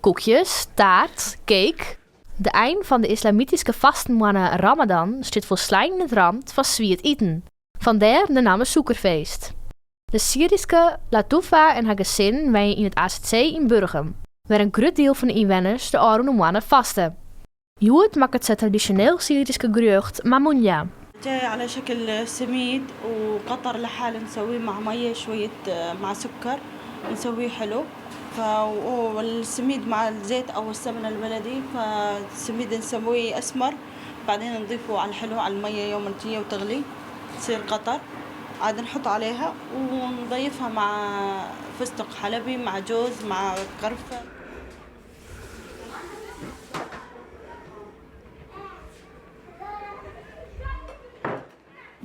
koekjes, taart, cake. De eind van de islamitische vastenmannen Ramadan staat voor slijn in het rand van zwiert eten. Vandaar de naam Suikerfeest. De Syrische Latoufa en haar gezin wonen in het AZC in Burgum, waar een groot deel van de inwoners de oude mannen vasten. Joet maakt het traditioneel Syrische gerecht Mamounia. جاي على شكل سميد وقطر لحال نسويه مع مية شوية مع سكر ونسويه حلو والسميد مع الزيت أو السمن البلدي فالسميد نسويه أسمر بعدين نضيفه على الحلو على المية يوم تجي وتغلي تصير قطر عاد نحط عليها ونضيفها مع فستق حلبي مع جوز مع قرفة.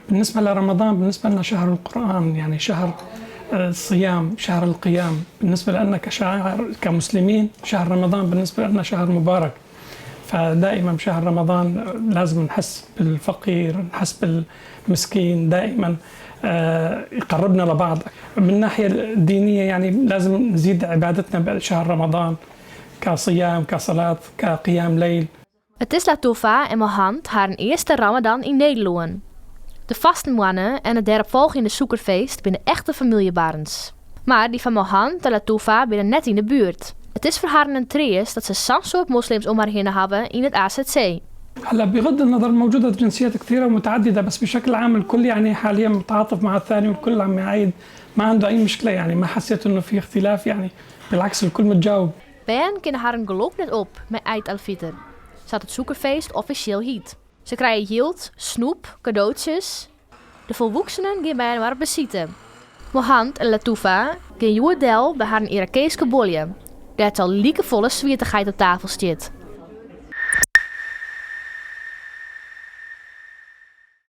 بالنسبة لرمضان بالنسبة لنا شهر القرآن، يعني شهر الصيام، شهر القيام. بالنسبة لنا كمسلمين شهر رمضان بالنسبة لنا شهر مبارك. فدائما بشهر رمضان لازم نحس بالفقير، نحس بالمسكين، دائما يقربنا لبعض. من الناحية الدينية يعني لازم نزيد عبادتنا بشهر رمضان كصيام، كصلاة، كقيام ليل. Het is Latoufa en Mohand haar eerste Ramadan in Nederland. De vastenmannen en het daaropvolgende Suikerfeest binnen echte familiebarens. Maar die van Mohand en Latoufa binnen net in de buurt. Het is voor haar een trees dat ze zo'n soort moslims om haar heen hebben in het AZC. هلا بغض النظر موجودة جنسيات كثيرة ومتعددة بس بشكل عام الكل يعني حاليا متعاطف مع الثاني والكل عم يعيد ما عنده أي مشكلة يعني ما حسيت إنه في اختلاف يعني بالعكس الكل متجاوب. Ben kennen haar een geloof net op met Eid al-Fitr. Zat het Suikerfeest officieel hiet. Ze krijgen yield, snoep, cadeautjes. De volwassenen gaan bij haar bezitten. Mohand en Latoufa gaan jouw deel bij haar een Irakeeske bolje. Daar het al liekevolle zwiertigheid op tafel staat.